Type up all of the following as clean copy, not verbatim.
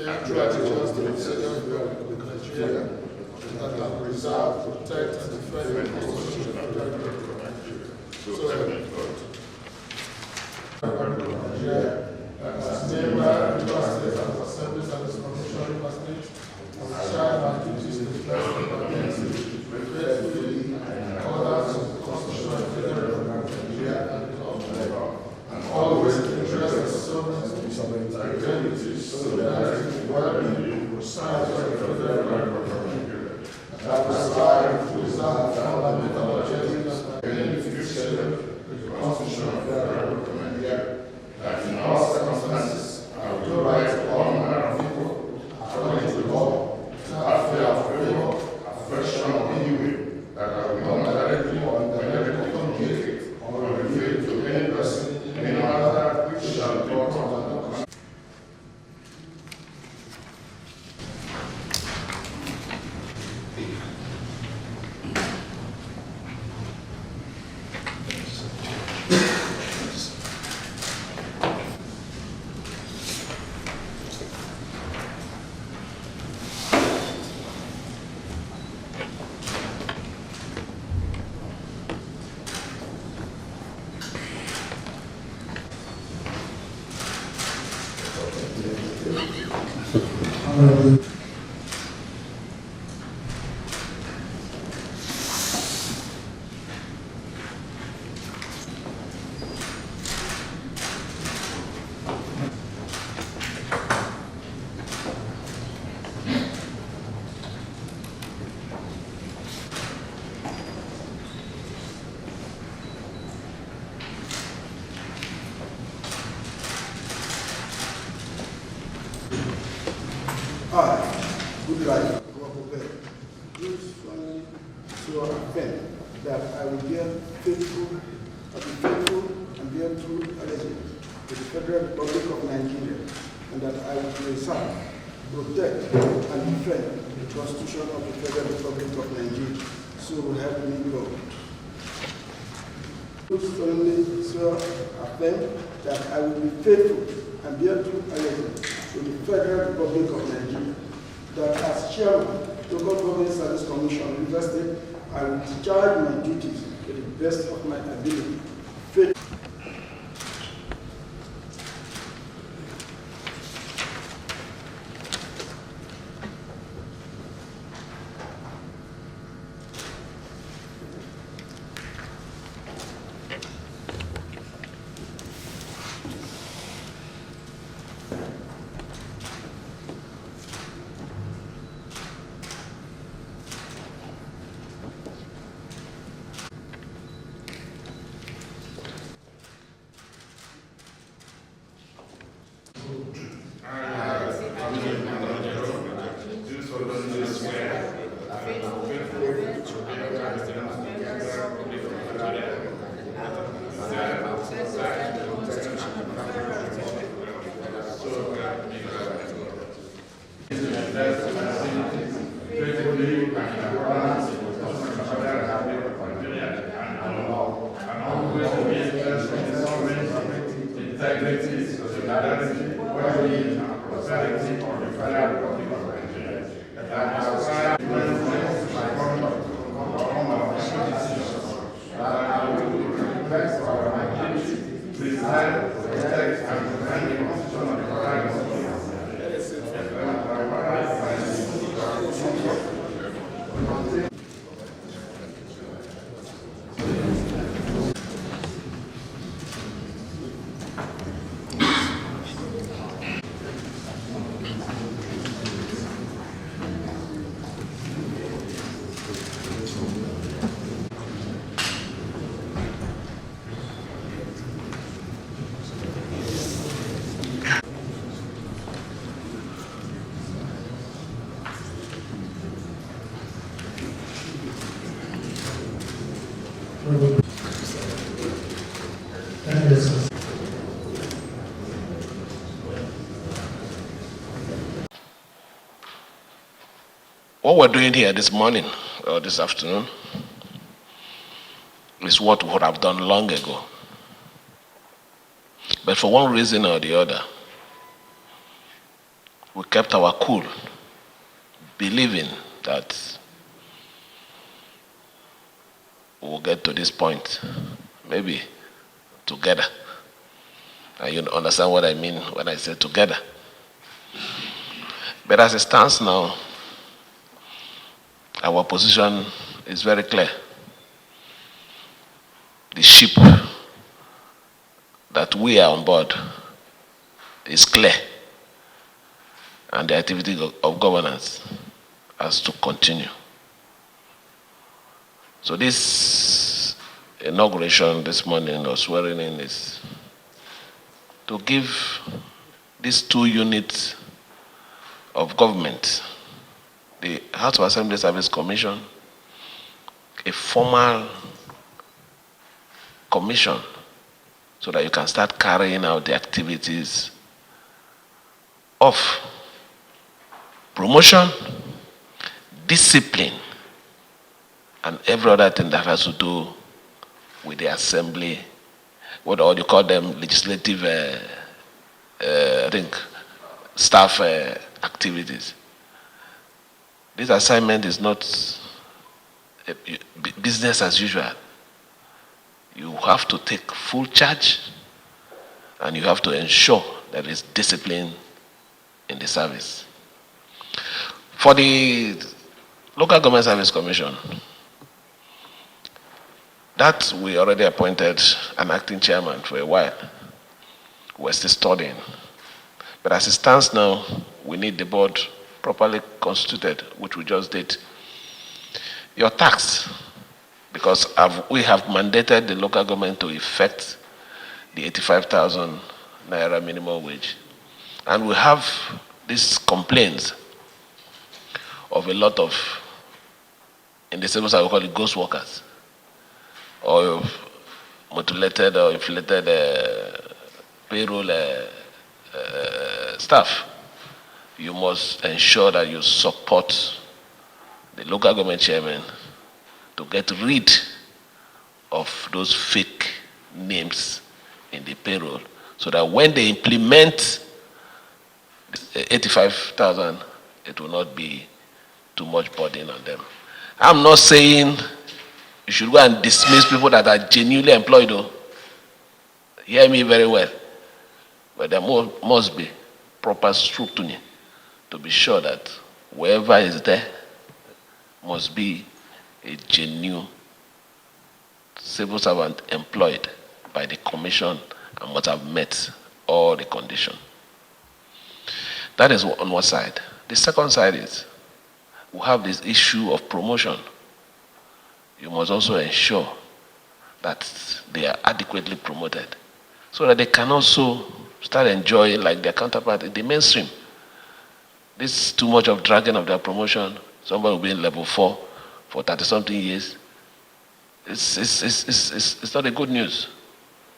true allegiance to the Federal Republic of Nigeria, that I will preserve, protect, and defend the Constitution of the Federal Republic of Nigeria. So help me God. Nigeria, as member of the State and Assemblies and this Commission of the State, I will share my duties to defend the community faithfully and orders of the Constitution of the Federal Republic of Nigeria and the law, and always in the interest of sovereignty, integrity, solidarity, well-being, prosperity of the Federal Republic of Nigeria. And I will strive to preserve fundamental objectives and beneficiary of the Constitution of the Federal Republic of Nigeria, that in all circumstances I will do right to all manner of people according to the law, without fear of favor, affection, or any way, that I will not directly or indirectly communicate or reveal to any person any matter which shall be brought under the Kudirat Kekere-Ekun, do solemnly swear and affirm that I will be faithful and bear true allegiance to the Federal Republic of Nigeria, and that I will preserve, protect, and defend the Constitution of the Federal Republic of Nigeria. So help me God. Do solemnly swear and affirm that I will be faithful and bear true allegiance to the Federal Republic of Nigeria, that as chairman, Local Government Service Commission, River State, I will discharge my duties to the best of my ability. What we're doing here this morning or this afternoon is what we would have done long ago. But for one reason or the other, we kept our cool, believing that we'll get to this point, maybe together. And you understand what I mean when I say together. But as it stands now, our position is very clear. The ship that we are on board is clear, and the activity of governance has to continue. So this inauguration this morning, or swearing in, is to give these two units of government, the House of Assembly Service Commission, a formal commission so that you can start carrying out the activities of promotion, discipline, and every other thing that has to do with the assembly, what you call them, legislative, I think, staff activities. This assignment is not business as usual. You have to take full charge, and you have to ensure that there is discipline in the service. For the Local Government Service Commission, that we already appointed an acting chairman for a while. We're still studying. But as it stands now, we need the board properly constituted, which we just did. Your tax, because we have mandated the local government to effect the 85,000 naira minimum wage. And we have these complaints of a lot of, in the civil service, we call it ghost workers, or mutilated or inflated payroll staff. You must ensure that you support the local government chairman to get rid of those fake names in the payroll, so that when they implement 85,000, it will not be too much burden on them. I'm not saying you should go and dismiss people that are genuinely employed, though. Hear me very well. But there must be proper scrutiny to be sure that whoever is there must be a genuine civil servant employed by the commission and must have met all the conditions. That is on one side. The second side is we have this issue of promotion. You must also ensure that they are adequately promoted so that they can also start enjoying like their counterpart in the mainstream. This is too much of dragging of their promotion. Somebody will be in level 4 for 30-something years. It's not a good news.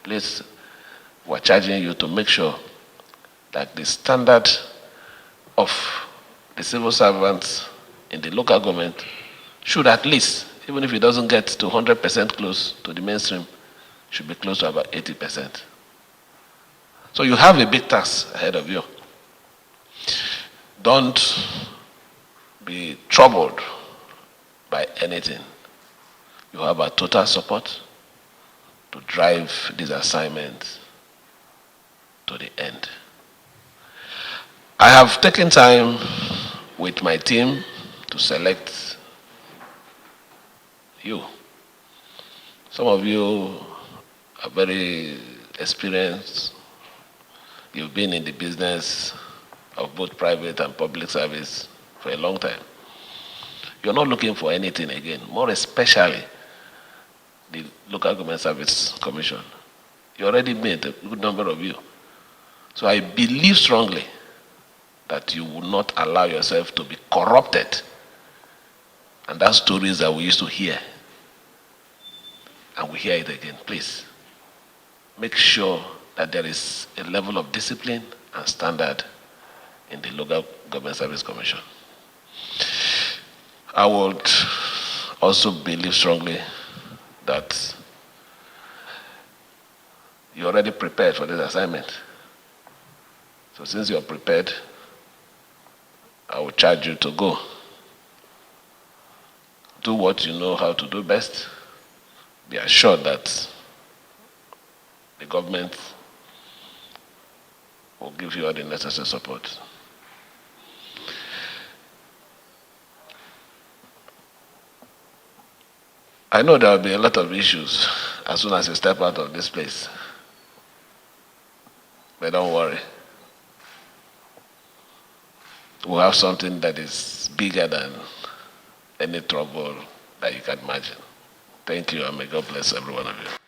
Please, we're charging you to make sure that the standard of the civil servants in the local government should at least, even if it doesn't get to 100% close to the mainstream, should be close to about 80%. So you have a big task ahead of you. Don't be troubled by anything. You have our total support to drive this assignment to the end. I have taken time with my team to select you. Some of you are very experienced. You've been in the business of both private and public service for a long time. You're not looking for anything again, more especially the Local Government Service Commission. You already made a good number of you. So I believe strongly that you will not allow yourself to be corrupted. And that's stories that we used to hear. And we hear it again. Please, make sure that there is a level of discipline and standard in the Local Government Service Commission. I would also believe strongly that you're already prepared for this assignment. So since you're prepared, I will charge you to go. Do what you know how to do best. Be assured that the government will give you all the necessary support. I know there will be a lot of issues as soon as you step out of this place. But don't worry. We'll have something that is bigger than any trouble that you can imagine. Thank you, and may God bless every one of you.